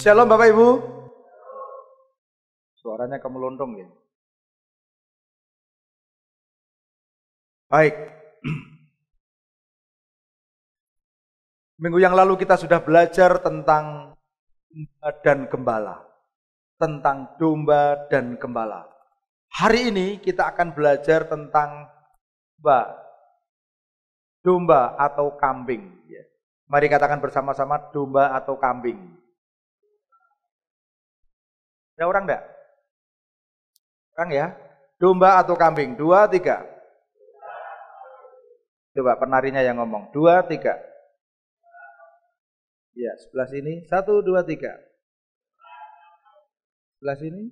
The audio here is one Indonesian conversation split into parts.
Shalom Bapak Ibu. Suaranya kemelondong ya. Baik. Minggu yang lalu kita sudah belajar tentang domba dan gembala. Tentang domba dan gembala. Hari ini kita akan belajar tentang domba atau kambing. Mari katakan bersama-sama, domba atau kambing. Ada orang enggak? Orang ya? Domba atau kambing? 2, 3. Coba penarinya yang ngomong. 2, 3. Ya, sebelah sini. 1, 2, 3. Sebelah sini.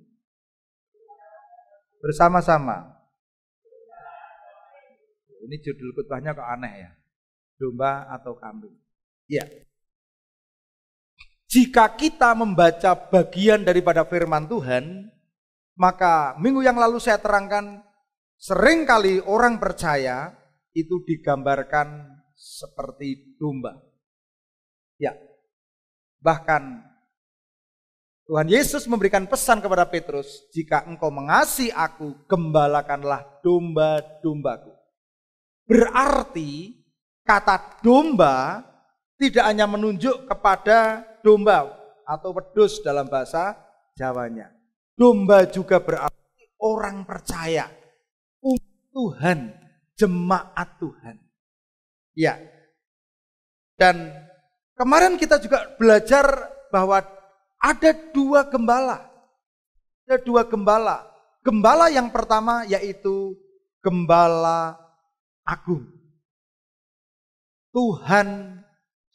Bersama-sama. Ini judul khotbahnya kok aneh ya. Domba atau kambing. Ya. Jika kita membaca bagian daripada firman Tuhan, maka minggu yang lalu saya terangkan, seringkali orang percaya itu digambarkan seperti domba. Ya, bahkan Tuhan Yesus memberikan pesan kepada Petrus, jika engkau mengasihi aku, gembalakanlah domba-dombaku. Berarti kata domba tidak hanya menunjuk kepada domba atau wedus dalam bahasa Jawanya. Domba juga berarti orang percaya, Tuhan, jemaat Tuhan. Ya. Dan kemarin kita juga belajar bahwa ada 2 gembala. Ada 2 gembala. Gembala yang pertama yaitu gembala agung. Tuhan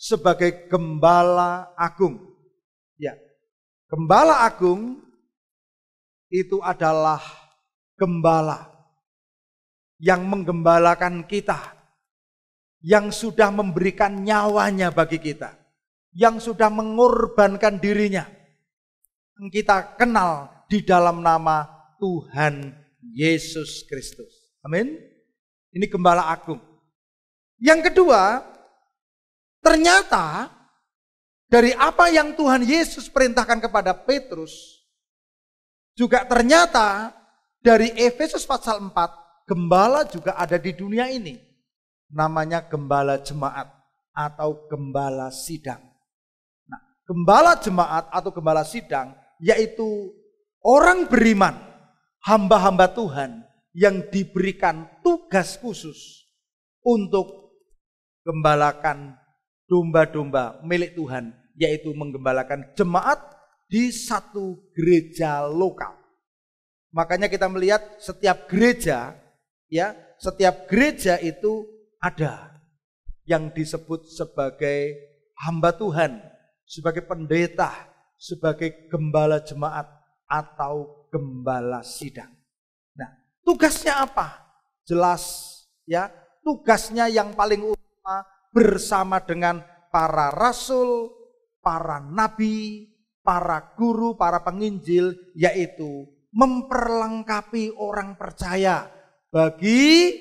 sebagai gembala agung. Ya. Gembala agung itu adalah gembala yang menggembalakan kita, yang sudah memberikan nyawanya bagi kita, yang sudah mengorbankan dirinya. Kita kenal di dalam nama Tuhan Yesus Kristus. Amin. Ini gembala agung. Yang kedua, ternyata dari apa yang Tuhan Yesus perintahkan kepada Petrus, juga ternyata dari Efesus pasal 4, gembala juga ada di dunia ini. Namanya gembala jemaat atau gembala sidang. Nah, gembala jemaat atau gembala sidang yaitu orang beriman, hamba-hamba Tuhan yang diberikan tugas khusus untuk gembalakan domba-domba milik Tuhan, yaitu menggembalakan jemaat di satu gereja lokal. Makanya kita melihat setiap gereja, ya, setiap gereja itu ada yang disebut sebagai hamba Tuhan, sebagai pendeta, sebagai gembala jemaat atau gembala sidang. Nah, tugasnya apa? Jelas, ya, tugasnya yang paling utama bersama dengan para rasul, para nabi, para guru, para penginjil, yaitu memperlengkapi orang percaya bagi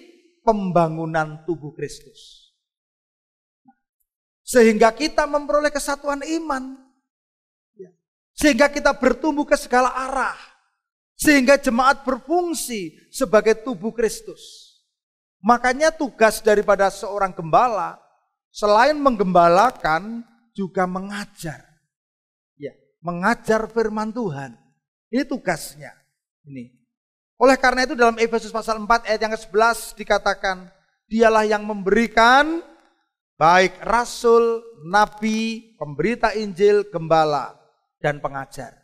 pembangunan tubuh Kristus. Sehingga kita memperoleh kesatuan iman. Sehingga kita bertumbuh ke segala arah. Sehingga jemaat berfungsi sebagai tubuh Kristus. Makanya tugas daripada seorang gembala selain menggembalakan juga mengajar. Ya, mengajar firman Tuhan. Ini tugasnya. Ini. Oleh karena itu dalam Efesus pasal 4 ayat yang ke-11 dikatakan, dialah yang memberikan baik rasul, nabi, pemberita Injil, gembala dan pengajar.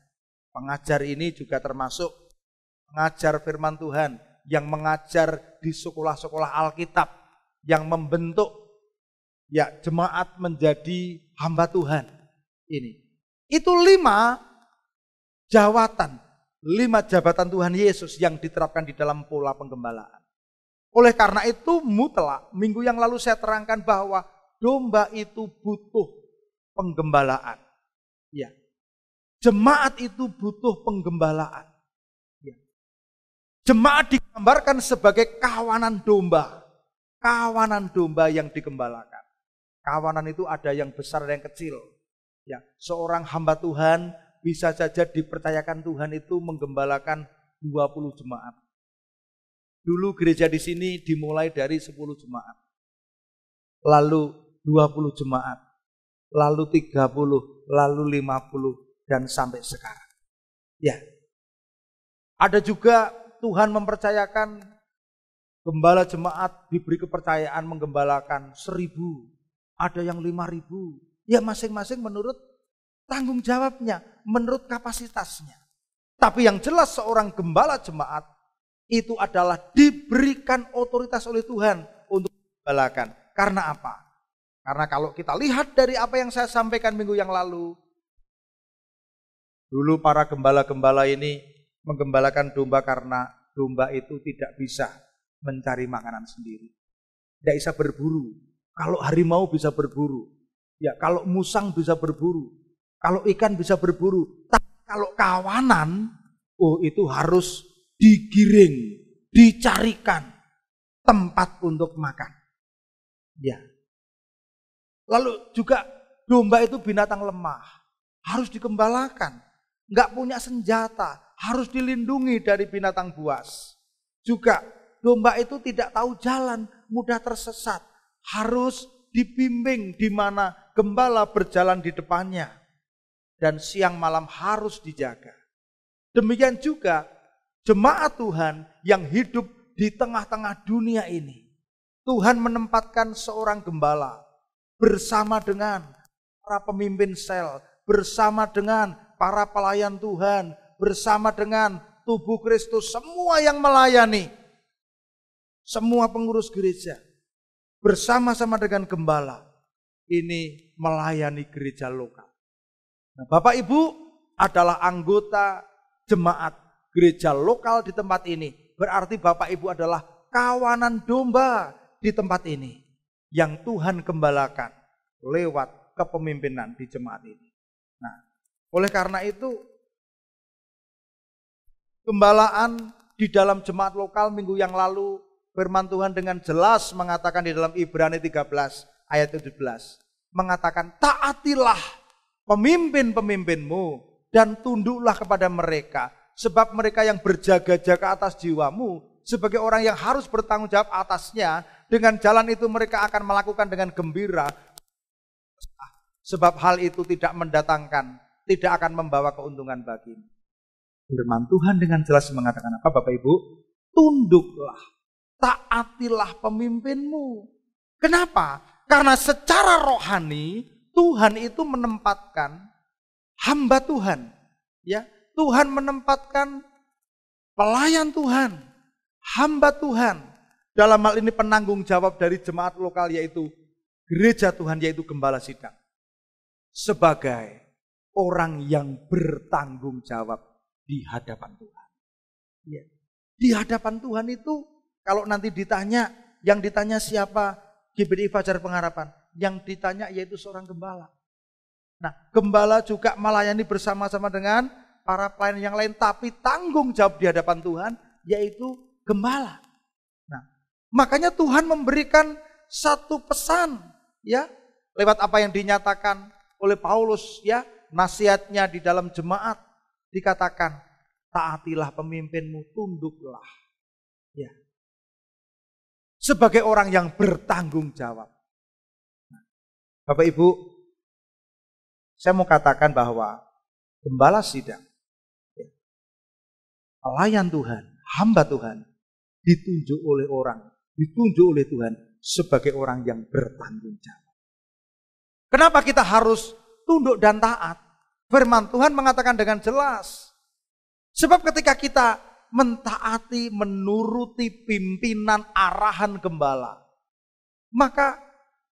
Pengajar ini juga termasuk mengajar firman Tuhan, yang mengajar di sekolah-sekolah Alkitab, yang membentuk ya jemaat menjadi hamba Tuhan. Ini. Itu 5 jawatan, 5 jabatan Tuhan Yesus yang diterapkan di dalam pola penggembalaan. Oleh karena itu mutlak, minggu yang lalu saya terangkan bahwa domba itu butuh penggembalaan. Ya. Jemaat itu butuh penggembalaan. Jemaat digambarkan sebagai kawanan domba. Kawanan domba yang digembalakan. Kawanan itu ada yang besar dan yang kecil. Ya, seorang hamba Tuhan bisa saja dipercayakan Tuhan itu menggembalakan 20 jemaat. Dulu gereja di sini dimulai dari 10 jemaat. Lalu 20 jemaat. Lalu 30, lalu 50 dan sampai sekarang. Ya. Ada juga Tuhan mempercayakan gembala jemaat diberi kepercayaan menggembalakan 1000, ada yang 5000. Ya masing-masing menurut tanggung jawabnya, menurut kapasitasnya. Tapi yang jelas seorang gembala jemaat itu adalah diberikan otoritas oleh Tuhan untuk menggembalakan. Karena apa? Karena kalau kita lihat dari apa yang saya sampaikan minggu yang lalu, dulu para gembala-gembala ini menggembalakan domba karena domba itu tidak bisa mencari makanan sendiri. Tidak bisa berburu. Kalau harimau bisa berburu. Ya, kalau musang bisa berburu. Kalau ikan bisa berburu. Tapi kalau kawanan, itu harus digiring, dicarikan tempat untuk makan. Ya. Lalu juga domba itu binatang lemah. Harus digembalakan. Enggak punya senjata. Harus dilindungi dari binatang buas. Juga domba itu tidak tahu jalan, mudah tersesat. Harus dibimbing di mana gembala berjalan di depannya. Dan siang malam harus dijaga. Demikian juga jemaat Tuhan yang hidup di tengah-tengah dunia ini. Tuhan menempatkan seorang gembala bersama dengan para pemimpin sel, bersama dengan para pelayan Tuhan, bersama dengan tubuh Kristus, semua yang melayani, semua pengurus gereja, bersama-sama dengan gembala, ini melayani gereja lokal. Nah, Bapak Ibu adalah anggota jemaat gereja lokal di tempat ini. Berarti Bapak Ibu adalah kawanan domba di tempat ini. Yang Tuhan gembalakan lewat kepemimpinan di jemaat ini. Nah, oleh karena itu, gembalaan di dalam jemaat lokal minggu yang lalu, firman Tuhan dengan jelas mengatakan di dalam Ibrani 13 ayat 17. Mengatakan, taatilah pemimpin-pemimpinmu dan tunduklah kepada mereka. Sebab mereka yang berjaga-jaga atas jiwamu sebagai orang yang harus bertanggung jawab atasnya. Dengan jalan itu mereka akan melakukan dengan gembira. Sebab hal itu tidak mendatangkan, tidak akan membawa keuntungan bagimu. Firman Tuhan dengan jelas mengatakan apa Bapak Ibu? Tunduklah, taatilah pemimpinmu. Kenapa? Karena secara rohani Tuhan itu menempatkan hamba Tuhan. Ya, Tuhan menempatkan pelayan Tuhan, hamba Tuhan. Dalam hal ini penanggung jawab dari jemaat lokal yaitu gereja Tuhan, yaitu gembala sidang. Sebagai orang yang bertanggung jawab di hadapan Tuhan. Ya. Di hadapan Tuhan itu kalau nanti ditanya, yang ditanya siapa? GBDI Fajar Pengharapan. Yang ditanya yaitu seorang gembala. Nah, gembala juga melayani bersama-sama dengan para pelayan yang lain, tapi tanggung jawab di hadapan Tuhan yaitu gembala. Nah, makanya Tuhan memberikan satu pesan, ya, lewat apa yang dinyatakan oleh Paulus, ya, nasihatnya di dalam jemaat dikatakan, taatilah pemimpinmu, tunduklah, ya, sebagai orang yang bertanggung jawab. Nah, Bapak Ibu, saya mau katakan bahwa gembala sidang, ya, pelayan Tuhan, hamba Tuhan, ditunjuk oleh Tuhan sebagai orang yang bertanggung jawab. Kenapa kita harus tunduk dan taat? Firman Tuhan mengatakan dengan jelas. Sebab ketika kita mentaati, menuruti pimpinan arahan gembala, maka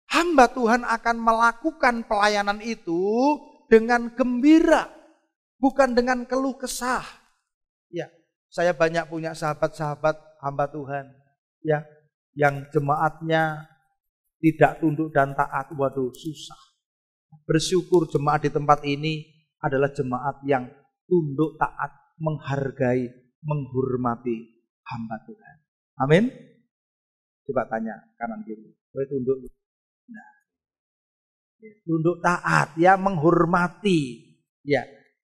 hamba Tuhan akan melakukan pelayanan itu dengan gembira, bukan dengan keluh kesah. Ya, saya banyak punya sahabat-sahabat hamba Tuhan, ya, yang jemaatnya tidak tunduk dan taat. Waduh, susah. Bersyukur jemaat di tempat ini adalah jemaat yang tunduk, taat, menghargai, menghormati hamba Tuhan. Amin. Coba tanya kanan kiri. Boleh tunduk? Nah, tunduk taat, ya, menghormati, ya.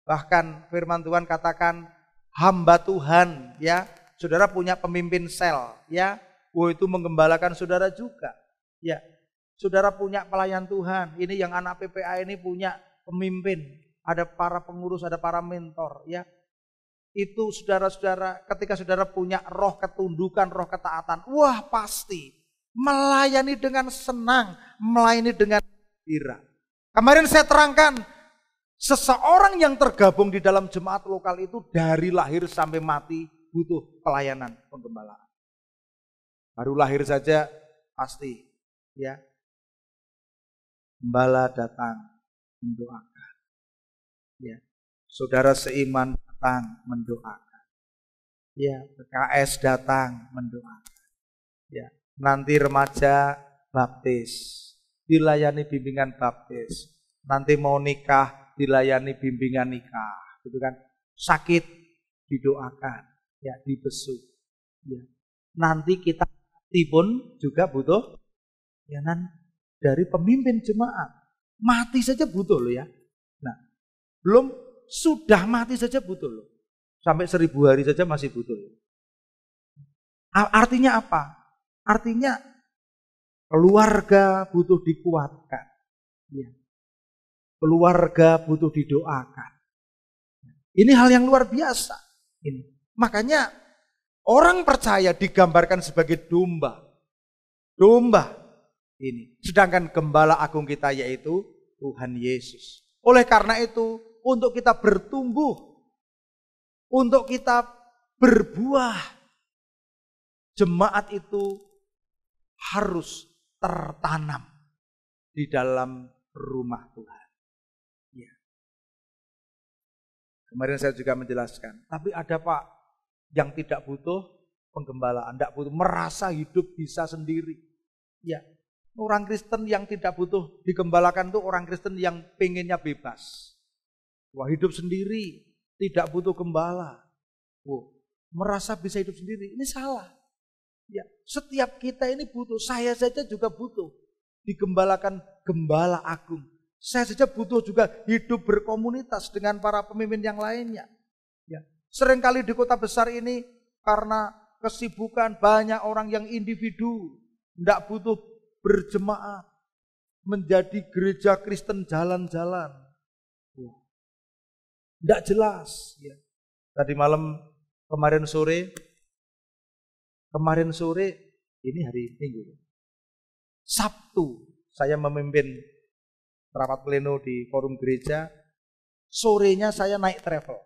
Bahkan firman Tuhan katakan hamba Tuhan, ya. Saudara punya pemimpin sel, ya. Itu menggembalakan saudara juga. Ya. Saudara punya pelayan Tuhan. Ini yang anak PPA ini punya pemimpin, ada para pengurus, ada para mentor, ya. Itu saudara-saudara, ketika saudara punya roh ketundukan, roh ketaatan, wah pasti melayani dengan senang, melayani dengan gembira. Kemarin saya terangkan, seseorang yang tergabung di dalam jemaat lokal itu dari lahir sampai mati butuh pelayanan penggembalaan. Baru lahir saja pasti, ya. Gembala datang mendoakan, ya. Saudara seiman datang mendoakan, ya. PKS datang mendoakan, ya. Nanti remaja baptis, dilayani bimbingan baptis. Nanti mau nikah, dilayani bimbingan nikah, gitu kan. Sakit didoakan, ya, dibesuk, ya. Nanti kita pun juga butuh ya dari pemimpin jemaat. Mati saja butuh loh, ya. Nah, belum sudah mati saja butuh loh. Sampai 1000 hari saja masih butuh loh. Artinya apa? Artinya keluarga butuh dikuatkan, ya. Keluarga butuh didoakan. Ini hal yang luar biasa. Ini. Makanya orang percaya digambarkan sebagai domba. Domba ini. Sedangkan gembala agung kita yaitu Tuhan Yesus. Oleh karena itu, untuk kita bertumbuh, untuk kita berbuah, jemaat itu harus tertanam di dalam rumah Tuhan. Ya. Kemarin saya juga menjelaskan, tapi ada Pak yang tidak butuh penggembalaan, tidak butuh, merasa hidup bisa sendiri. Ya, orang Kristen yang tidak butuh digembalakan itu orang Kristen yang pengennya bebas. Wah, hidup sendiri, tidak butuh gembala. Merasa bisa hidup sendiri, ini salah. Ya, setiap kita ini butuh, saya saja juga butuh digembalakan gembala agung. Saya saja butuh juga hidup berkomunitas dengan para pemimpin yang lainnya. Ya, seringkali di kota besar ini karena kesibukan banyak orang yang individu, tidak butuh berjemaat, menjadi gereja Kristen jalan-jalan. Tidak jelas. Ya. Tadi malam, kemarin sore, ini hari Minggu. Sabtu, saya memimpin rapat pleno di forum gereja. Sorenya saya naik travel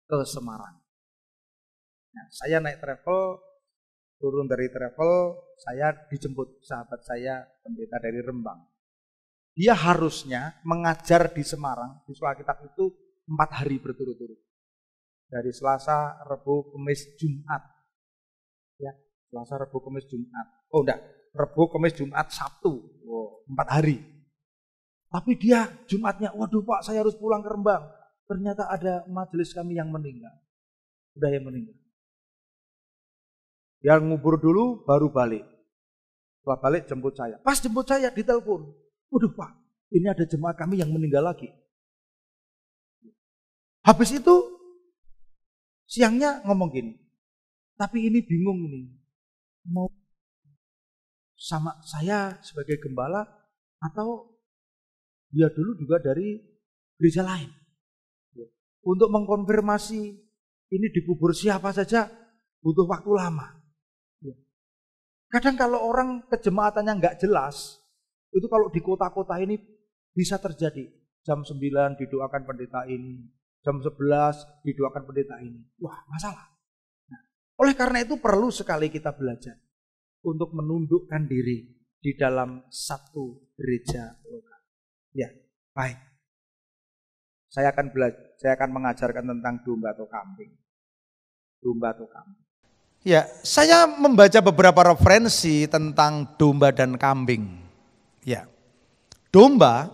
ke Semarang. Nah, saya naik travel, turun dari travel, saya dijemput sahabat saya, pendeta dari Rembang. Dia harusnya mengajar di Semarang, di sekolah kitab itu 4 hari berturut-turut. Dari Selasa, Rabu, Kamis, Jumat. Ya, Selasa, Rabu, Kamis, Jumat. Oh enggak, Rabu, Kamis, Jumat, Sabtu. 4 hari. Tapi dia Jumatnya, waduh Pak, saya harus pulang ke Rembang. Ternyata ada majelis kami yang meninggal. Udah yang meninggal. Dia ngubur dulu, baru balik. Setelah balik jemput saya. Pas jemput saya ditelepon. Waduh Pak, ini ada jemaat kami yang meninggal lagi. Habis itu siangnya ngomong gini, tapi ini bingung nih, mau sama saya sebagai gembala atau dia dulu juga dari gereja lain. Untuk mengkonfirmasi ini dikubur siapa saja butuh waktu lama. Kadang kalau orang kejemaatannya nggak jelas, itu kalau di kota-kota ini bisa terjadi. Jam 9 didoakan pendeta ini, jam 11 didoakan pendeta ini. Wah, masalah. Nah, oleh karena itu perlu sekali kita belajar untuk menundukkan diri di dalam satu gereja lokal. Ya, baik. Saya akan mengajarkan tentang domba atau kambing. Domba atau kambing. Ya, saya membaca beberapa referensi tentang domba dan kambing. Ya, domba,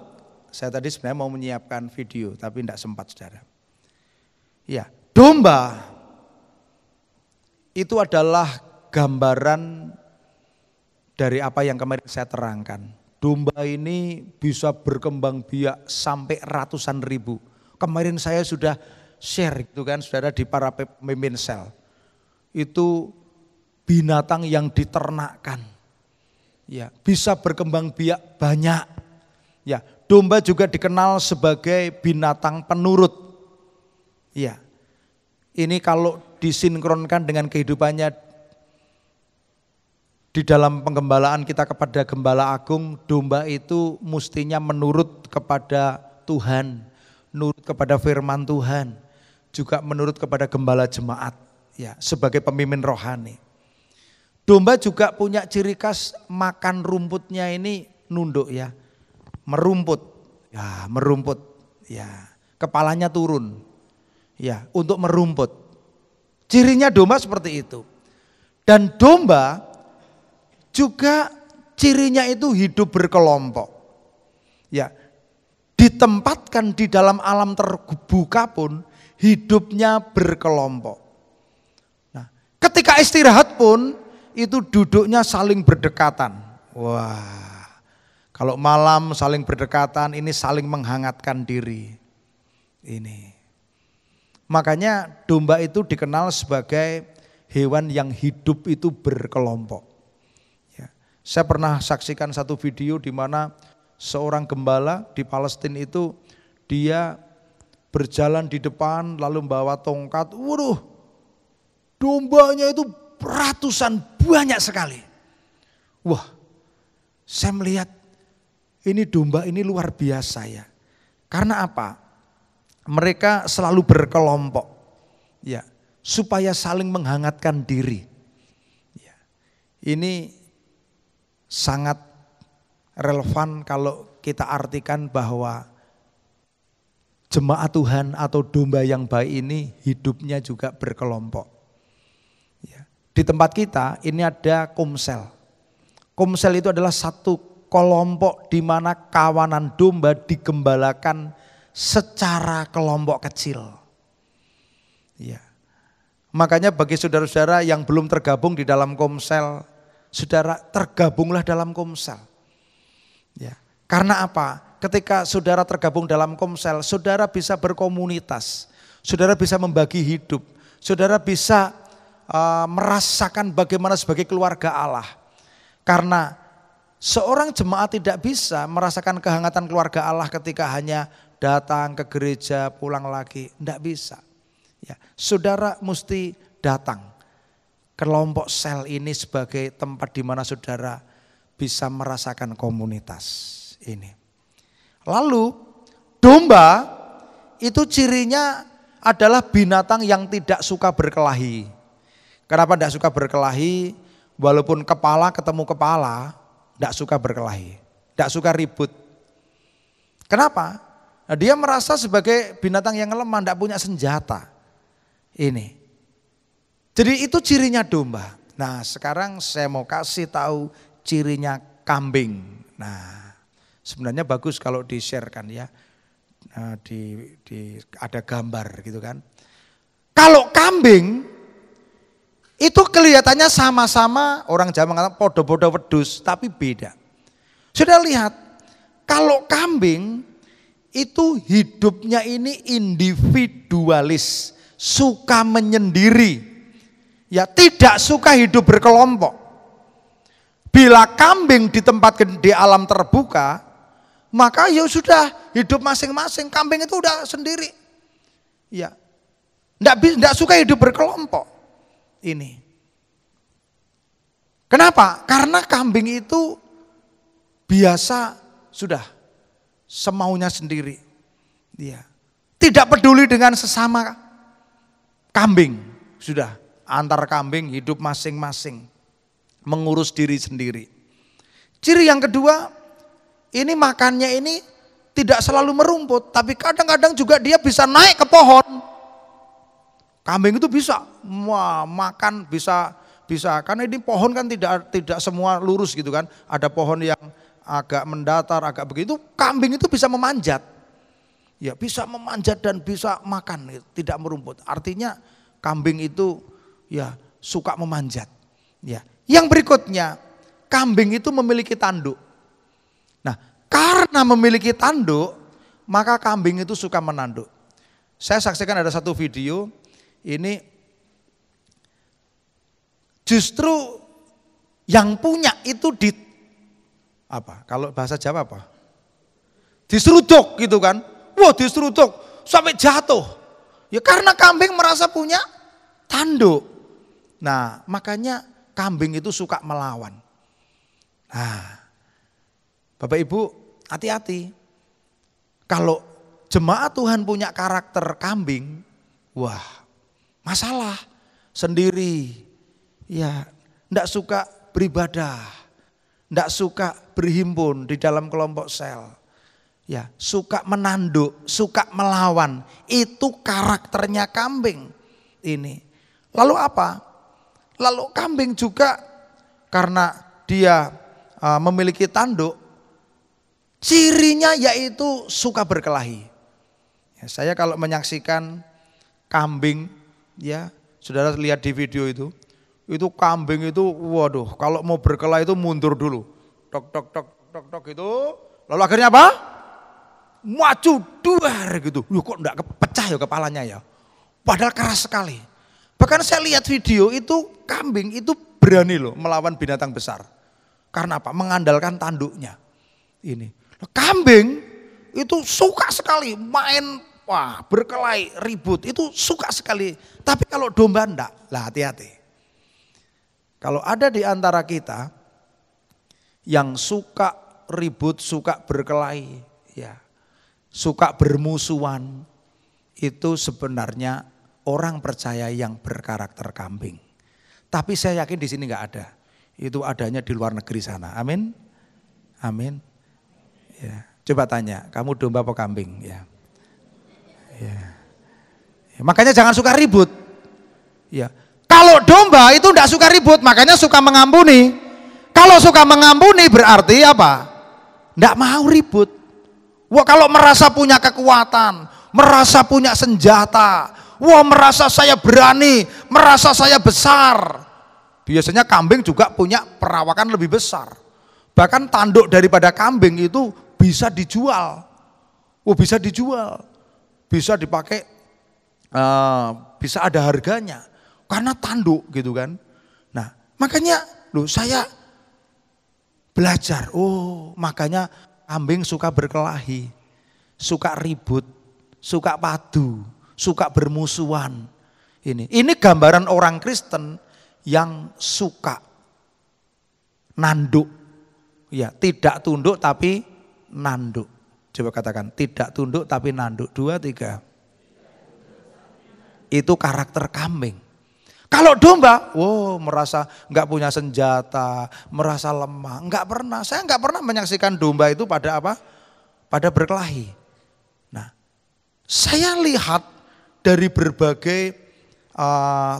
saya tadi sebenarnya mau menyiapkan video, tapi tidak sempat, saudara. Ya, domba itu adalah gambaran dari apa yang kemarin saya terangkan. domba ini bisa berkembang biak sampai ratusan ribu. Kemarin saya sudah share gitu kan saudara di para pemimpin sel. Itu binatang yang diternakkan. Ya, bisa berkembang biak banyak. Ya, domba juga dikenal sebagai binatang penurut. Ya. Ini kalau disinkronkan dengan kehidupannya di dalam penggembalaan kita kepada Gembala Agung, domba itu mestinya menurut kepada Tuhan, menurut kepada firman Tuhan, juga menurut kepada gembala jemaat, ya, sebagai pemimpin rohani. Domba juga punya ciri khas makan rumputnya ini nunduk ya, merumput, ya, kepalanya turun, ya, untuk merumput. Cirinya domba seperti itu. Dan domba juga cirinya itu hidup berkelompok. Ya, ditempatkan di dalam alam terbuka pun hidupnya berkelompok. Nah, ketika istirahat pun itu duduknya saling berdekatan. Wah, kalau malam saling berdekatan, ini saling menghangatkan diri. Ini. Makanya domba itu dikenal sebagai hewan yang hidup itu berkelompok. Ya. Saya pernah saksikan satu video di mana seorang gembala di Palestina itu dia berjalan di depan lalu membawa tongkat. Waduh, dombanya itu ratusan, banyak sekali. Wah, saya melihat ini domba ini luar biasa ya. Karena apa? Mereka selalu berkelompok, ya, supaya saling menghangatkan diri. Ya. Ini sangat relevan kalau kita artikan bahwa jemaat Tuhan atau domba yang baik ini hidupnya juga berkelompok. Ya. Di tempat kita ini ada komsel. Komsel itu adalah satu kelompok di mana kawanan domba digembalakan secara kelompok kecil. Ya. Makanya bagi saudara-saudara yang belum tergabung di dalam komsel, saudara tergabunglah dalam komsel. Ya. Karena apa? Ketika saudara tergabung dalam komsel, saudara bisa berkomunitas, saudara bisa membagi hidup, saudara bisa merasakan bagaimana sebagai keluarga Allah. Karena seorang jemaat tidak bisa merasakan kehangatan keluarga Allah ketika hanya datang ke gereja, pulang lagi, enggak bisa. Ya, saudara mesti datang ke kelompok sel ini sebagai tempat di mana saudara bisa merasakan komunitas ini. Lalu domba itu cirinya adalah binatang yang tidak suka berkelahi. Kenapa tidak suka berkelahi? Walaupun kepala ketemu kepala, tidak suka berkelahi, tidak suka ribut. Kenapa? Nah, dia merasa sebagai binatang yang lemah, tidak punya senjata. Ini. Jadi itu cirinya domba. Nah, sekarang saya mau kasih tahu cirinya kambing. Nah, sebenarnya bagus kalau di-share-kan ya. Nah, ada gambar gitu kan. Kalau kambing itu kelihatannya sama-sama, orang Jawa mengatakan podo-podo wedus, tapi beda. Sudah lihat, kalau kambing itu hidupnya ini individualis, suka menyendiri, ya tidak suka hidup berkelompok. Bila kambing ditempatkan di alam terbuka, maka ya sudah hidup masing-masing. Kambing itu udah sendiri, ya, tidak suka hidup berkelompok. Ini. Kenapa? Karena kambing itu biasa sudah semaunya sendiri. Ya. Tidak peduli dengan sesama kambing. Sudah antar kambing hidup masing-masing. Mengurus diri sendiri. Ciri yang kedua, ini makannya ini tidak selalu merumput, tapi kadang-kadang juga dia bisa naik ke pohon. Kambing itu bisa makan, bisa karena ini pohon kan tidak semua lurus gitu kan. Ada pohon yang agak mendatar, agak begitu. Kambing itu bisa memanjat. Ya, bisa memanjat dan bisa makan, tidak merumput. Artinya kambing itu ya suka memanjat. Ya. Yang berikutnya, kambing itu memiliki tanduk. Nah, karena memiliki tanduk, maka kambing itu suka menanduk. Saya saksikan ada satu video, ini justru yang punya itu kalau bahasa Jawa apa? Diseruduk gitu kan. Wah, diseruduk sampai jatuh. Ya karena kambing merasa punya tanduk. Nah, makanya kambing itu suka melawan. Nah, Bapak Ibu, hati-hati. Kalau jemaat Tuhan punya karakter kambing, wah, masalah sendiri. Ya, enggak suka beribadah, enggak suka berhimpun di dalam kelompok sel. Ya, suka menanduk, suka melawan. Itu karakternya kambing ini. Lalu apa? Lalu kambing juga karena dia memiliki tanduk, cirinya yaitu suka berkelahi. Ya, saya kalau menyaksikan kambing, ya saudara lihat di video itu kambing itu, waduh, kalau mau berkelahi itu mundur dulu, tok tok tok tok tok gitu, lalu akhirnya apa? Maju duar gitu. Loh, kok enggak kepecah ya kepalanya ya? Padahal keras sekali. Bahkan saya lihat video itu kambing itu berani loh melawan binatang besar. Karena apa? Mengandalkan tanduknya. Ini. Kambing itu suka sekali main, wah, berkelahi, ribut, itu suka sekali. Tapi kalau domba enggak, lah hati-hati. Kalau ada di antara kita yang suka ribut, suka berkelahi, ya, suka bermusuhan, itu sebenarnya orang percaya yang berkarakter kambing. Tapi saya yakin di sini enggak ada. Itu adanya di luar negeri sana. Amin. Amin. Ya, coba tanya, kamu domba apa kambing? Ya. Ya. Ya, makanya jangan suka ribut. Ya. Kalau domba itu enggak suka ribut, makanya suka mengampuni. Kalau suka mengampuni berarti apa? Enggak mau ribut. Wah, kalau merasa punya kekuatan, merasa punya senjata, wah, merasa saya berani, merasa saya besar. Biasanya kambing juga punya perawakan lebih besar. Bahkan tanduk daripada kambing itu bisa dijual. Oh, bisa dijual. Bisa dipakai, bisa ada harganya. Karena tanduk gitu kan. Nah, makanya saya belajar. Oh, makanya kambing suka berkelahi, suka ribut, suka padu, suka bermusuhan. Ini gambaran orang Kristen yang suka nanduk. Ya, tidak tunduk tapi nanduk. Coba katakan, tidak tunduk tapi nanduk. 2, 3. Itu karakter kambing. Kalau domba, merasa enggak punya senjata, merasa lemah, enggak pernah. Saya enggak pernah menyaksikan domba itu pada apa? Pada berkelahi. Nah, saya lihat dari berbagai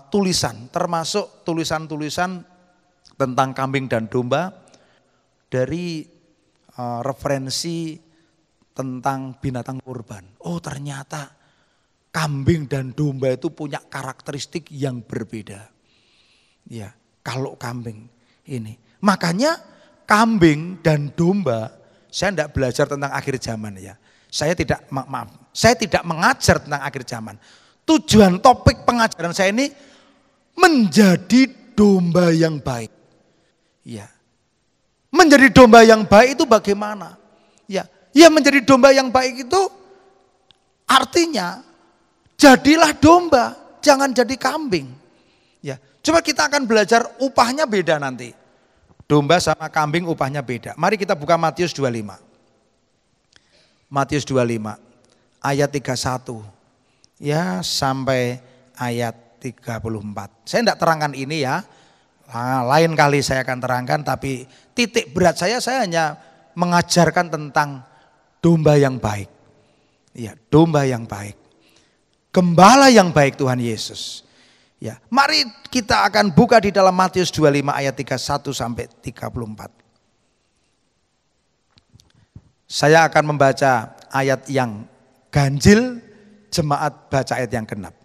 tulisan, termasuk tulisan-tulisan tentang kambing dan domba, dari referensi tentang binatang kurban. Oh, ternyata kambing dan domba itu punya karakteristik yang berbeda. Ya, kalau kambing ini. Makanya kambing dan domba, saya tidak belajar tentang akhir zaman ya. Saya tidak mengajar tentang akhir zaman. Tujuan topik pengajaran saya ini menjadi domba yang baik. Ya. Menjadi domba yang baik itu bagaimana? Ya, menjadi domba yang baik itu artinya jadilah domba, jangan jadi kambing. Ya, coba kita akan belajar upahnya beda nanti. Domba sama kambing upahnya beda. Mari kita buka Matius 25. Matius 25 ayat 31 ya sampai ayat 34. Saya tidak terangkan ini ya. Nah, lain kali saya akan terangkan, tapi titik berat saya hanya mengajarkan tentang domba yang baik. Ya, domba yang baik. Gembala yang baik Tuhan Yesus. Ya, mari kita akan buka di dalam Matius 25 ayat 31 sampai 34. Saya akan membaca ayat yang ganjil, jemaat baca ayat yang genap.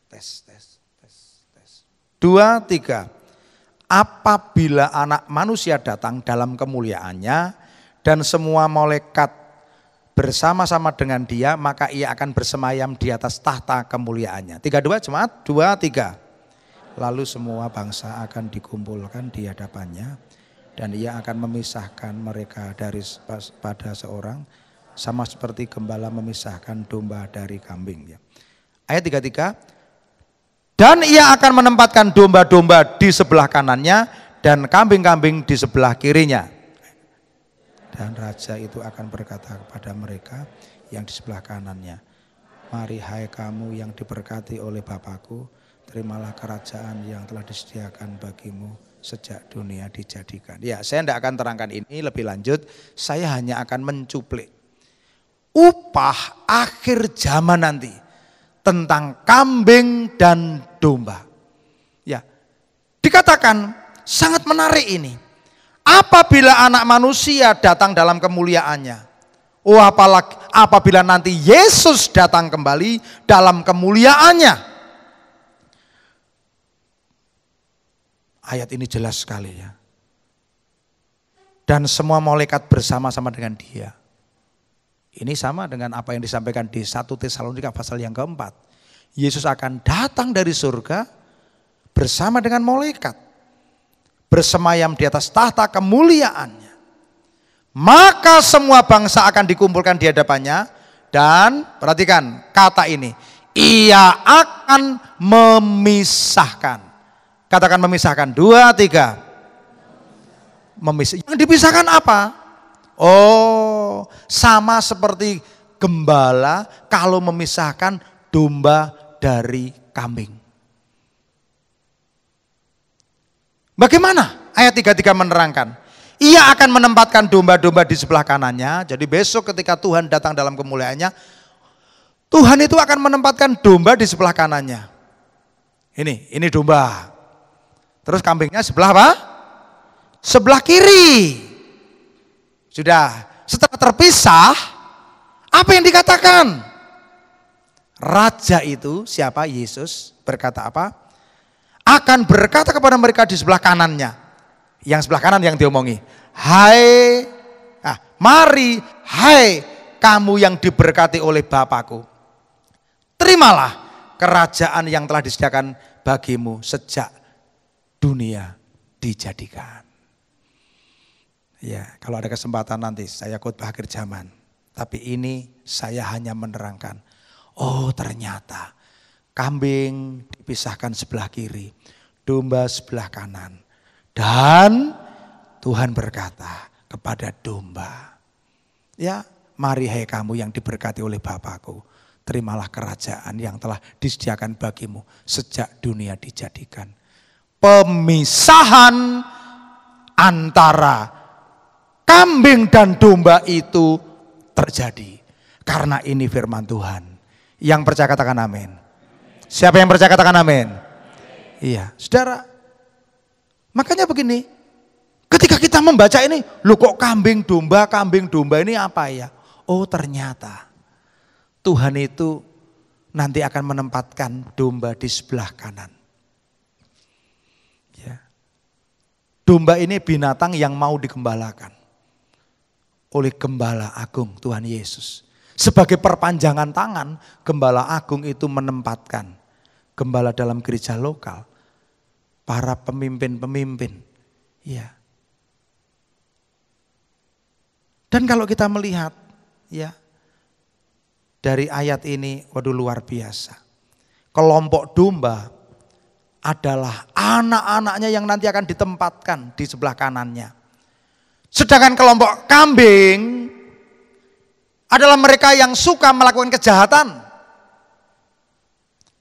Tes. 2, 3. Apabila anak manusia datang dalam kemuliaannya dan semua malaikat bersama-sama dengan dia, maka ia akan bersemayam di atas tahta kemuliaannya. 32 jemaat, 2, 3. Lalu semua bangsa akan dikumpulkan di hadapannya dan ia akan memisahkan mereka pada seorang, sama seperti gembala memisahkan domba dari kambing. Ayat 33, dan ia akan menempatkan domba-domba di sebelah kanannya dan kambing-kambing di sebelah kirinya. Dan raja itu akan berkata kepada mereka yang di sebelah kanannya, mari hai kamu yang diberkati oleh Bapakku, terimalah kerajaan yang telah disediakan bagimu sejak dunia dijadikan. Ya, saya tidak akan terangkan ini lebih lanjut, saya hanya akan mencuplik upah akhir zaman nanti tentang kambing dan domba. Ya, dikatakan sangat menarik ini. Apabila anak manusia datang dalam kemuliaannya, apalagi apabila nanti Yesus datang kembali dalam kemuliaannya. Ayat ini jelas sekali ya. Dan semua malaikat bersama-sama dengan dia. Ini sama dengan apa yang disampaikan di 1 Tesalonika pasal yang keempat. Yesus akan datang dari surga bersama dengan malaikat. Bersemayam di atas tahta kemuliaannya. Maka semua bangsa akan dikumpulkan di hadapannya. Dan perhatikan kata ini. Ia akan memisahkan. Katakan memisahkan. 2, 3. Yang dipisahkan apa? Oh, sama seperti gembala kalau memisahkan domba dari kambing. Bagaimana? Ayat 33 menerangkan. Ia akan menempatkan domba-domba di sebelah kanannya. Jadi besok ketika Tuhan datang dalam kemuliaannya, Tuhan itu akan menempatkan domba di sebelah kanannya. Ini domba. Terus kambingnya sebelah apa? Sebelah kiri. Sudah, setelah terpisah, apa yang dikatakan? Raja itu, siapa? Yesus berkata apa? Akan berkata kepada mereka di sebelah kanannya. Yang sebelah kanan yang diomongi. Mari, hai kamu yang diberkati oleh Bapakku. Terimalah kerajaan yang telah disediakan bagimu sejak dunia dijadikan. Ya, kalau ada kesempatan nanti saya khotbah akhir zaman. Tapi ini saya hanya menerangkan. Oh, ternyata kambing dipisahkan sebelah kiri, domba sebelah kanan. Dan Tuhan berkata kepada domba, ya, mari hai kamu yang diberkati oleh Bapakku, terimalah kerajaan yang telah disediakan bagimu sejak dunia dijadikan. Pemisahan antara kambing dan domba itu terjadi. Karena ini firman Tuhan. Yang percaya katakan amin. Siapa yang percaya katakan amin. Iya, saudara. Makanya begini. Ketika kita membaca ini, loh kok kambing domba ini apa ya? Oh ternyata Tuhan itu nanti akan menempatkan domba di sebelah kanan. Domba ini binatang yang mau digembalakan oleh Gembala Agung Tuhan Yesus. Sebagai perpanjangan tangan, Gembala Agung itu menempatkan gembala dalam gereja lokal, para pemimpin-pemimpin. Ya. Dan kalau kita melihat ya dari ayat ini, waduh luar biasa. Kelompok domba adalah anak-anaknya yang nanti akan ditempatkan di sebelah kanannya. Sedangkan kelompok kambing adalah mereka yang suka melakukan kejahatan,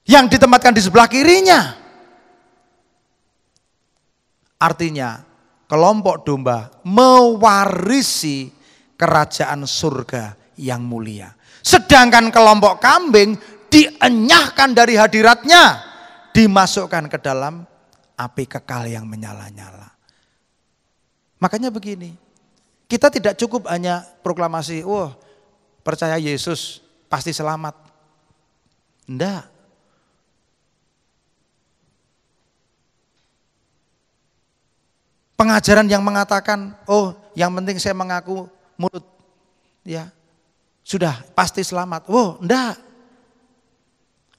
yang ditempatkan di sebelah kirinya. Artinya kelompok domba mewarisi kerajaan surga yang mulia. Sedangkan kelompok kambing dienyahkan dari hadiratnya, dimasukkan ke dalam api kekal yang menyala-nyala. Makanya begini, kita tidak cukup hanya proklamasi, percaya Yesus pasti selamat. Enggak. Pengajaran yang mengatakan, yang penting saya mengaku mulut. Ya, sudah pasti selamat. Wow, enggak.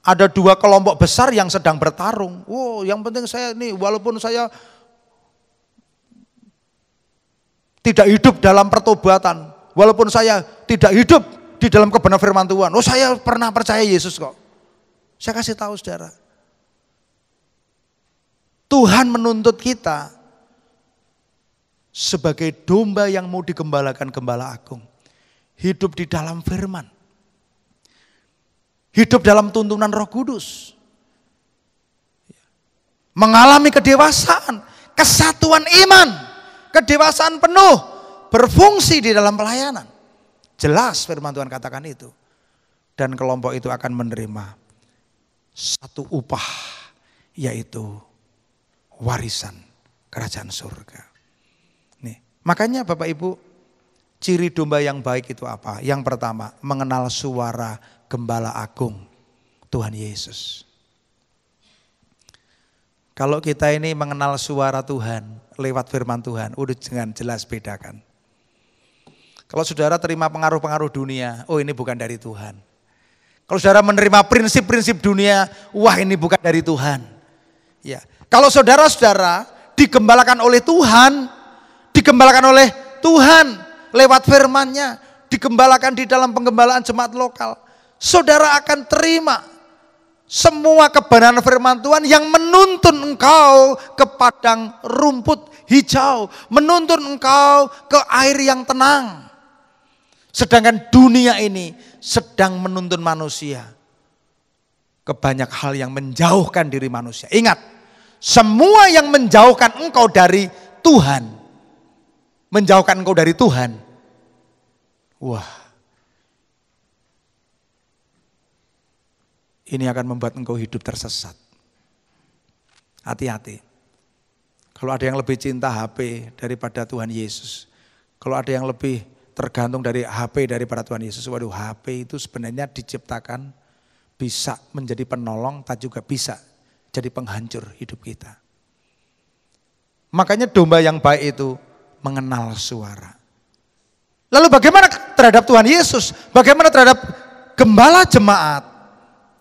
Ada dua kelompok besar yang sedang bertarung. Wow, yang penting saya ini walaupun saya tidak hidup dalam pertobatan, walaupun saya tidak hidup di dalam kebenaran firman Tuhan. Oh, saya pernah percaya Yesus kok. Saya kasih tahu saudara. Tuhan menuntut kita sebagai domba yang mau digembalakan gembala agung. Hidup di dalam firman. Hidup dalam tuntunan Roh Kudus. Mengalami kedewasaan, kesatuan iman, kedewasaan penuh, berfungsi di dalam pelayanan. Jelas firman Tuhan katakan itu. Dan kelompok itu akan menerima satu upah, yaitu warisan kerajaan surga. Nih, makanya Bapak Ibu, ciri domba yang baik itu apa? Yang pertama, mengenal suara Gembala Agung Tuhan Yesus. Kalau kita ini mengenal suara Tuhan lewat firman Tuhan, udah dengan jelas bedakan. Kalau saudara terima pengaruh-pengaruh dunia, oh ini bukan dari Tuhan. Kalau saudara menerima prinsip-prinsip dunia, wah ini bukan dari Tuhan. Ya. Kalau saudara-saudara digembalakan oleh Tuhan, lewat firman-Nya, digembalakan di dalam penggembalaan jemaat lokal, saudara akan terima semua kebenaran firman Tuhan yang menuntun engkau ke padang rumput hijau, menuntun engkau ke air yang tenang. Sedangkan dunia ini sedang menuntun manusia ke banyak hal yang menjauhkan diri manusia. Ingat, semua yang menjauhkan engkau dari Tuhan, menjauhkan engkau dari Tuhan, wah, ini akan membuat engkau hidup tersesat. Hati-hati. Kalau ada yang lebih cinta HP daripada Tuhan Yesus, kalau ada yang lebih tergantung dari HP daripada Tuhan Yesus, waduh, HP itu sebenarnya diciptakan bisa menjadi penolong, tak juga bisa jadi penghancur hidup kita. Makanya domba yang baik itu mengenal suara. Lalu bagaimana terhadap Tuhan Yesus? Bagaimana terhadap gembala jemaat?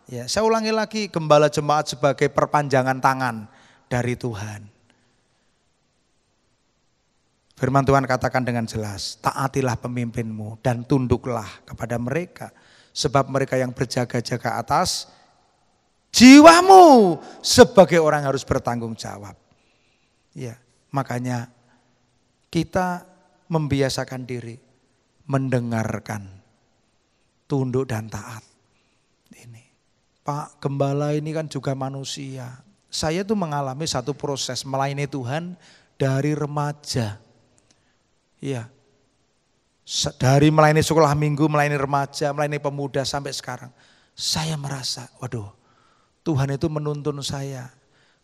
Ya, saya ulangi lagi, gembala jemaat sebagai perpanjangan tangan dari Tuhan. Firman Tuhan katakan dengan jelas, taatilah pemimpinmu dan tunduklah kepada mereka. Sebab mereka yang berjaga-jaga atas jiwamu sebagai orang yang harus bertanggung jawab. Ya, makanya kita membiasakan diri mendengarkan, tunduk dan taat. Ini. Pak Gembala ini kan juga manusia. Saya tuh mengalami satu proses melayani Tuhan dari remaja. Iya. Dari melayani sekolah minggu, melayani remaja, melayani pemuda sampai sekarang. Saya merasa, waduh, Tuhan itu menuntun saya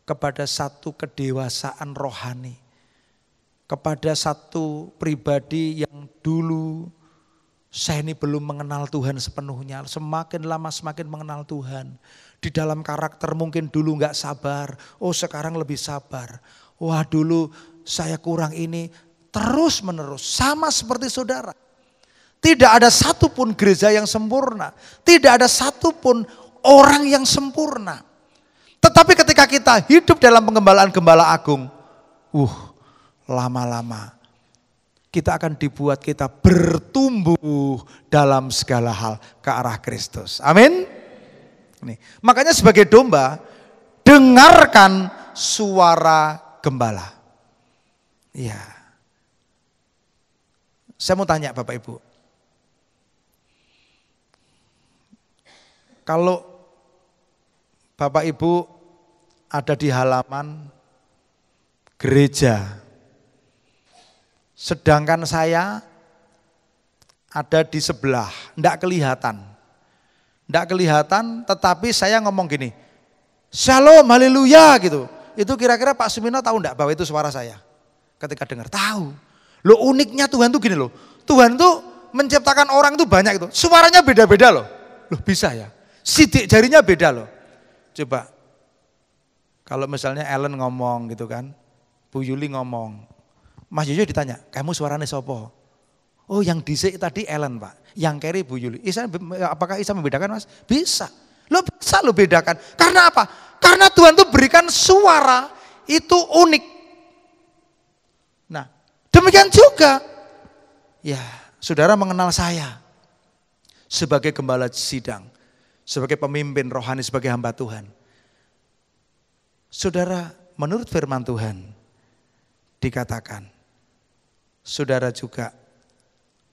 kepada satu kedewasaan rohani. Kepada satu pribadi yang dulu saya ini belum mengenal Tuhan sepenuhnya, semakin lama semakin mengenal Tuhan. Di dalam karakter mungkin dulu gak sabar, oh sekarang lebih sabar. Wah dulu saya kurang ini, terus menerus sama seperti saudara. Tidak ada satupun gereja yang sempurna, tidak ada satupun orang yang sempurna. Tetapi ketika kita hidup dalam penggembalaan Gembala Agung, lama-lama kita akan dibuat kita bertumbuh dalam segala hal ke arah Kristus. Amin. Nih, makanya sebagai domba, dengarkan suara gembala. Iya. Saya mau tanya Bapak Ibu. Kalau Bapak Ibu ada di halaman gereja, sedangkan saya ada di sebelah, enggak kelihatan. Enggak kelihatan, tetapi saya ngomong gini, Shalom, haleluya gitu. Itu kira-kira Pak Sumino tahu enggak bahwa itu suara saya? Ketika dengar, tahu. Loh uniknya Tuhan tuh gini loh, Tuhan tuh menciptakan orang tuh banyak itu, suaranya beda-beda loh. Loh bisa ya, sidik jarinya beda loh. Coba, kalau misalnya Ellen ngomong gitu kan, Bu Yuli ngomong, Mas Yoyo ditanya, kamu suaranya sopo? Oh yang dhisik tadi Ellen Pak, yang carry Bu Yuli. Apakah Isa membedakan Mas? Bisa. Lo bisa lo bedakan. Karena apa? Karena Tuhan tuh berikan suara itu unik. Nah demikian juga. Ya saudara mengenal saya sebagai gembala sidang. Sebagai pemimpin rohani, sebagai hamba Tuhan. Saudara menurut firman Tuhan dikatakan. Saudara juga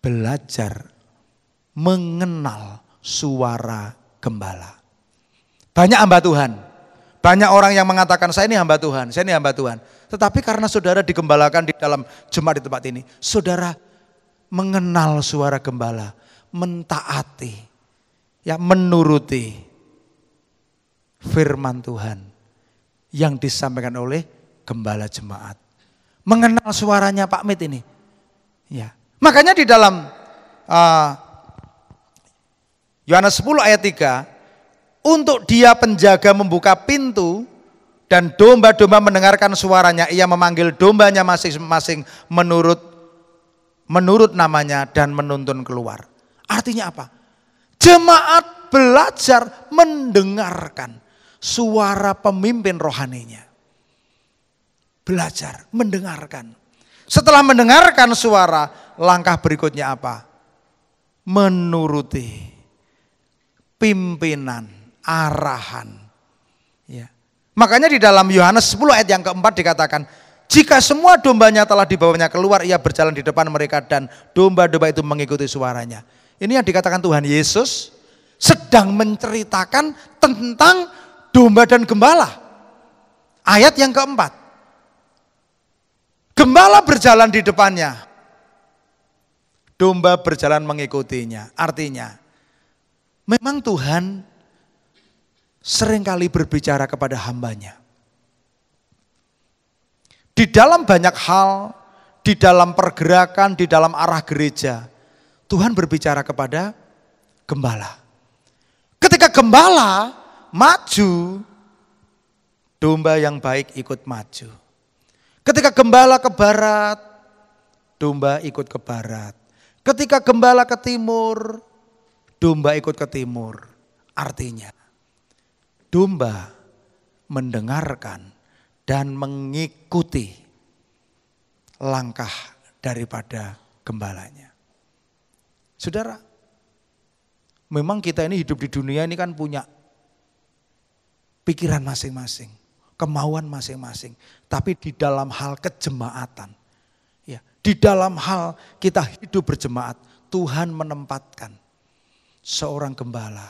belajar mengenal suara gembala. Banyak hamba Tuhan, banyak orang yang mengatakan saya ini hamba Tuhan, saya ini hamba Tuhan. Tetapi karena saudara digembalakan di dalam jemaat di tempat ini, saudara mengenal suara gembala, mentaati, ya menuruti firman Tuhan yang disampaikan oleh gembala jemaat. Mengenal suaranya Pak Mit ini. Ya. Makanya di dalam Yohanes 10 ayat 3, untuk dia penjaga membuka pintu dan domba-domba mendengarkan suaranya, ia memanggil dombanya masing-masing menurut namanya dan menuntun keluar. Artinya apa? Jemaat belajar mendengarkan suara pemimpin rohaninya. Belajar mendengarkan. Setelah mendengarkan suara, langkah berikutnya apa? Menuruti pimpinan, arahan. Ya. Makanya di dalam Yohanes 10 ayat yang keempat dikatakan, jika semua dombanya telah dibawanya keluar, ia berjalan di depan mereka dan domba-domba itu mengikuti suaranya. Ini yang dikatakan Tuhan Yesus sedang menceritakan tentang domba dan gembala. Ayat yang keempat. Gembala berjalan di depannya. Domba berjalan mengikutinya. Artinya, memang Tuhan seringkali berbicara kepada hambanya. Di dalam banyak hal, di dalam pergerakan, di dalam arah gereja, Tuhan berbicara kepada gembala. Ketika gembala maju, domba yang baik ikut maju. Ketika gembala ke barat, domba ikut ke barat. Ketika gembala ke timur, domba ikut ke timur. Artinya, domba mendengarkan dan mengikuti langkah daripada gembalanya. Saudara, memang kita ini hidup di dunia ini kan punya pikiran masing-masing, kemauan masing-masing. Tapi di dalam hal kejemaatan, ya, di dalam hal kita hidup berjemaat, Tuhan menempatkan seorang gembala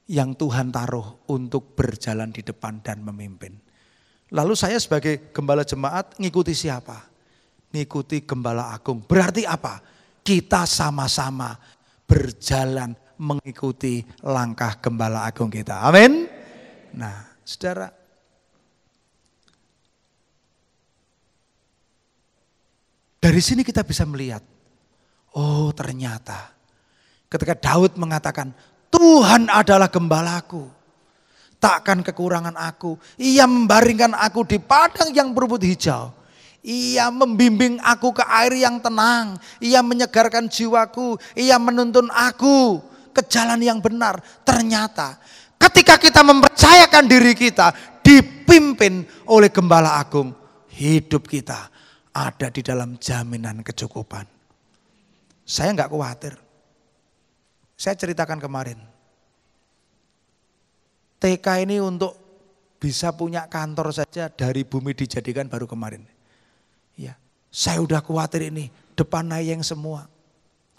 yang Tuhan taruh untuk berjalan di depan dan memimpin. Lalu saya sebagai gembala jemaat ngikuti siapa? Ngikuti gembala agung. Berarti apa? Kita sama-sama berjalan mengikuti langkah gembala agung kita. Amin. Nah, saudara, dari sini kita bisa melihat, oh ternyata ketika Daud mengatakan, Tuhan adalah gembalaku, takkan kekurangan aku. Ia membaringkan aku di padang yang berumput hijau. Ia membimbing aku ke air yang tenang. Ia menyegarkan jiwaku. Ia menuntun aku ke jalan yang benar. Ternyata ketika kita mempercayakan diri kita dipimpin oleh Gembala Agung, hidup kita ada di dalam jaminan kecukupan. Saya enggak khawatir. Saya ceritakan kemarin. TK ini untuk bisa punya kantor saja dari bumi dijadikan baru kemarin. Ya, saya udah khawatir ini depan nayeng semua.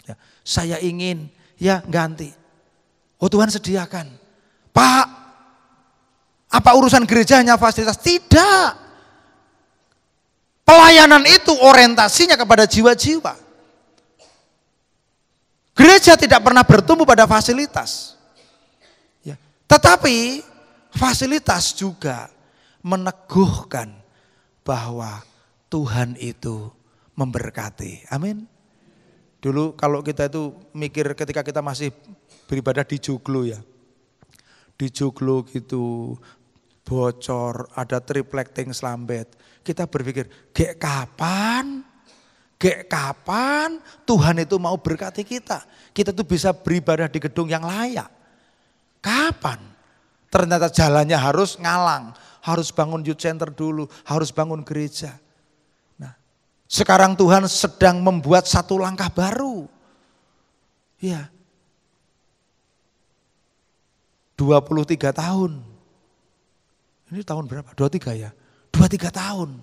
Ya, saya ingin ya ganti. Oh Tuhan sediakan. Pak, apa urusan gereja hanya fasilitas? Tidak. Pelayanan itu orientasinya kepada jiwa-jiwa. Gereja tidak pernah bertumbuh pada fasilitas. Ya, tetapi fasilitas juga meneguhkan bahwa Tuhan itu memberkati. Amin. Dulu kalau kita itu mikir ketika kita masih beribadah di joglo ya. Di joglo gitu bocor, ada tripleting selambet. Kita berpikir, kapan Kapan Tuhan itu mau berkati kita? Kita tuh bisa beribadah di gedung yang layak. Kapan? Ternyata jalannya harus ngalang. Harus bangun youth center dulu. Harus bangun gereja. Nah, sekarang Tuhan sedang membuat satu langkah baru. Ya. 23 tahun. Ini tahun berapa? 23 ya? 23 tahun.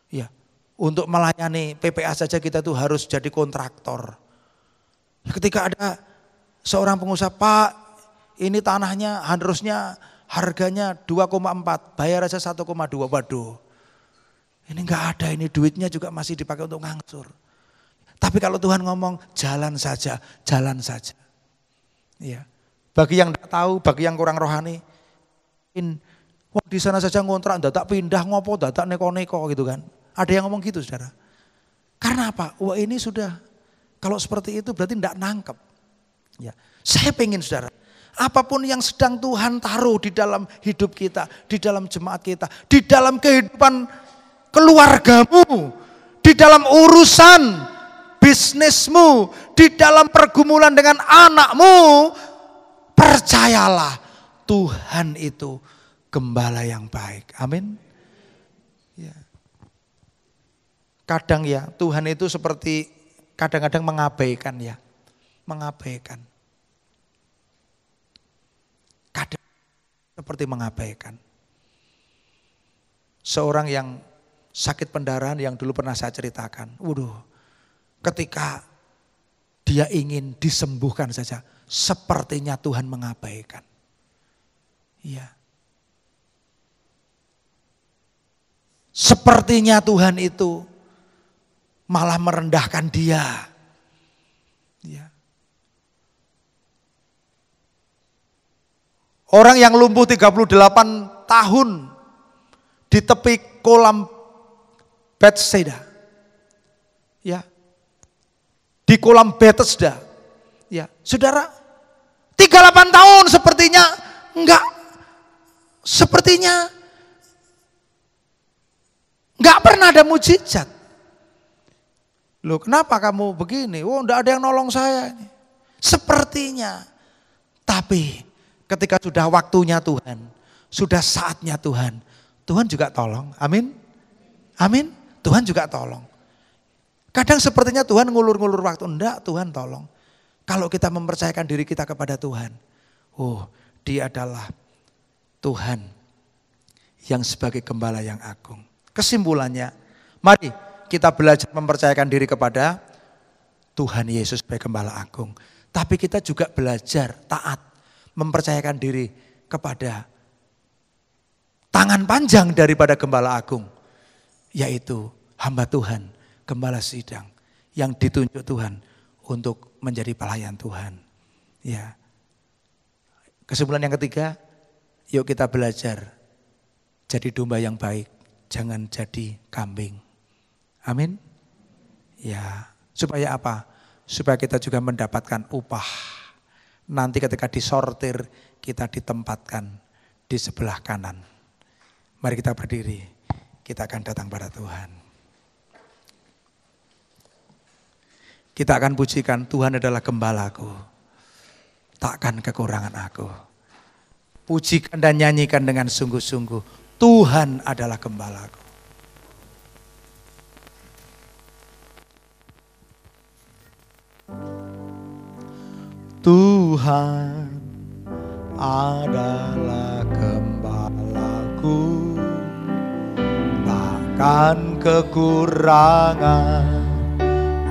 Ya. Untuk melayani PPA saja kita tuh harus jadi kontraktor. Ketika ada seorang pengusaha, Pak, ini tanahnya harganya 2,4, bayar aja 1,2. Waduh, ini enggak ada, ini duitnya juga masih dipakai untuk ngangsur. Tapi kalau Tuhan ngomong jalan saja, jalan saja. Ya. Bagi yang tidak tahu, bagi yang kurang rohani, di sana saja ngontrak, dadak pindah ngopo, dadak neko-neko gitu kan. Ada yang ngomong gitu saudara. Karena apa? Wah ini sudah, kalau seperti itu berarti tidak nangkep. Ya. Saya pengen saudara, apapun yang sedang Tuhan taruh di dalam hidup kita, di dalam jemaat kita, di dalam kehidupan keluargamu, di dalam urusan bisnismu, di dalam pergumulan dengan anakmu, percayalah Tuhan itu gembala yang baik. Amin. Ya. Kadang ya Tuhan itu seperti kadang-kadang mengabaikan ya. Mengabaikan. Kadang seperti mengabaikan. Seorang yang sakit pendarahan yang dulu pernah saya ceritakan. Ketika dia ingin disembuhkan saja, sepertinya Tuhan mengabaikan. Iya. Sepertinya Tuhan itu malah merendahkan dia. Ya. Orang yang lumpuh 38 tahun di tepi kolam Bethesda. Ya. Di kolam Bethesda. Ya, saudara, 38 tahun sepertinya enggak pernah ada mujizat. Loh, kenapa kamu begini? Enggak ada yang nolong saya. Sepertinya. Tapi ketika sudah waktunya Tuhan, sudah saatnya Tuhan, Tuhan juga tolong. Amin. Amin. Tuhan juga tolong. Kadang sepertinya Tuhan ngulur-ngulur waktu. Enggak, Tuhan tolong. Kalau kita mempercayakan diri kita kepada Tuhan. Dia adalah Tuhan yang sebagai gembala yang agung. Kesimpulannya, mari kita belajar mempercayakan diri kepada Tuhan Yesus sebagai gembala agung. Tapi kita juga belajar taat, mempercayakan diri kepada tangan panjang daripada gembala agung. Yaitu hamba Tuhan, gembala sidang yang ditunjuk Tuhan untuk menjadi pelayan Tuhan. Ya. Kesimpulan yang ketiga, yuk kita belajar jadi domba yang baik, jangan jadi kambing. Amin. Ya, supaya apa? Supaya kita juga mendapatkan upah. Nanti ketika disortir, kita ditempatkan di sebelah kanan. Mari kita berdiri, kita akan datang pada Tuhan. Kita akan pujikan Tuhan adalah gembalaku, takkan kekurangan aku. Pujikan dan nyanyikan dengan sungguh-sungguh, Tuhan adalah gembalaku. Tuhan adalah gembalaku, takkan kekurangan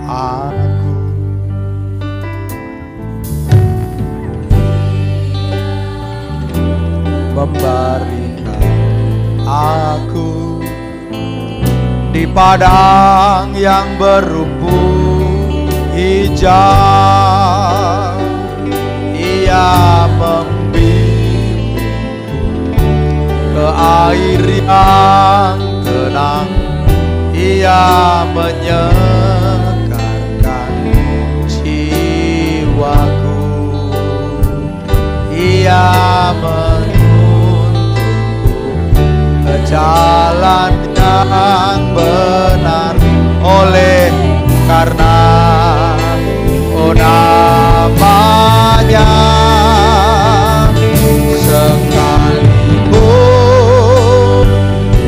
aku. Memberikan aku di padang yang berumput hijau. Ia membimbingku ke air yang tenang. Ia menyegarkan jiwaku. Ia menuntunku ke jalan yang benar oleh karena namanya. Sekalipun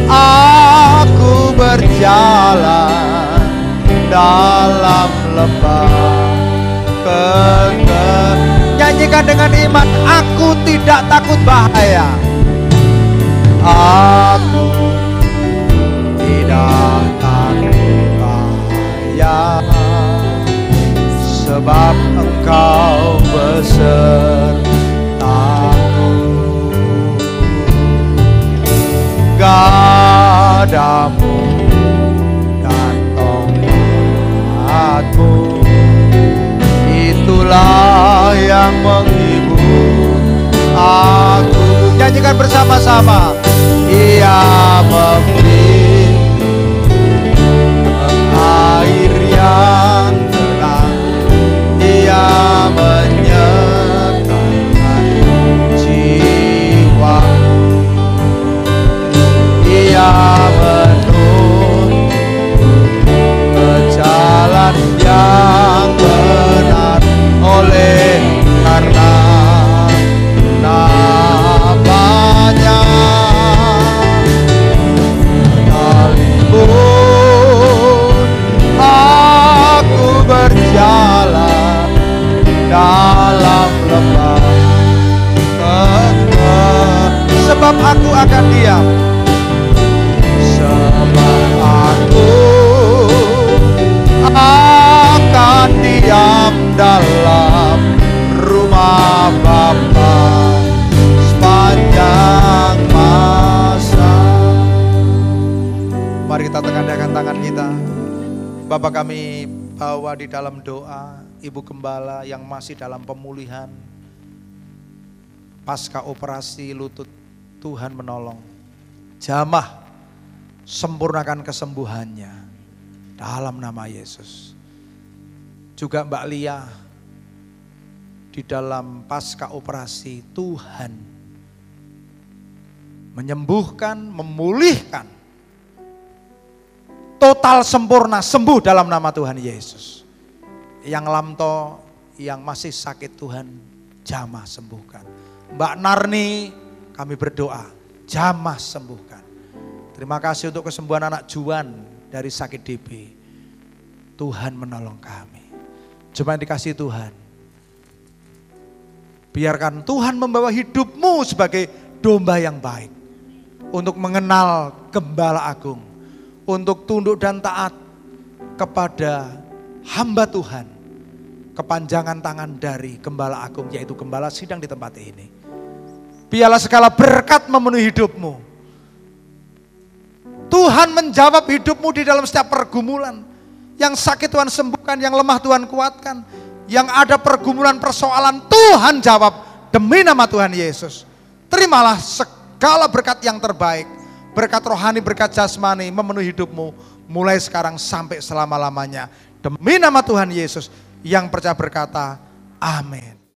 aku berjalan dalam lembah kegelapan. Nyanyikan dengan iman, aku tidak takut bahaya. Aku tidak takut bahaya, sebab Engkau besertaku. Gadamu dan tongkatmu, itulah yang menghibur aku. Nyanyikan bersama-sama. Ia membimbing air yang tenang, Ia menyertakan jiwa, Ia menuntun ke jalan yang benar. Oleh karena namanya, sekalipun aku berjalan dalam lembah kegelapan, sebab aku akan diam, sebab aku akan diam dalam rumah Bapa sepanjang masa. Mari kita tegakkan tangan kita. Bapa, kami bawa di dalam doa Ibu Gembala yang masih dalam pemulihan pasca operasi lutut. Tuhan menolong, jamah sempurnakan kesembuhannya dalam nama Yesus. Juga Mbak Lia di dalam pasca operasi, Tuhan menyembuhkan, memulihkan, total sempurna, sembuh dalam nama Tuhan Yesus. Yang lamto, yang masih sakit, Tuhan jamah sembuhkan. Mbak Narni, kami berdoa, jamah sembuhkan. Terima kasih untuk kesembuhan anak Juan dari sakit DB. Tuhan menolong kami. Jemaat dikasih Tuhan, biarkan Tuhan membawa hidupmu sebagai domba yang baik, untuk mengenal Gembala Agung, untuk tunduk dan taat kepada hamba Tuhan, kepanjangan tangan dari Gembala Agung, yaitu Gembala sidang di tempat ini. Biarlah segala berkat memenuhi hidupmu. Tuhan menjawab hidupmu di dalam setiap pergumulan. Yang sakit Tuhan sembuhkan, yang lemah Tuhan kuatkan, yang ada pergumulan persoalan Tuhan jawab demi nama Tuhan Yesus. Terimalah segala berkat yang terbaik, berkat rohani, berkat jasmani memenuhi hidupmu mulai sekarang sampai selama-lamanya. Demi nama Tuhan Yesus, yang percaya berkata amin.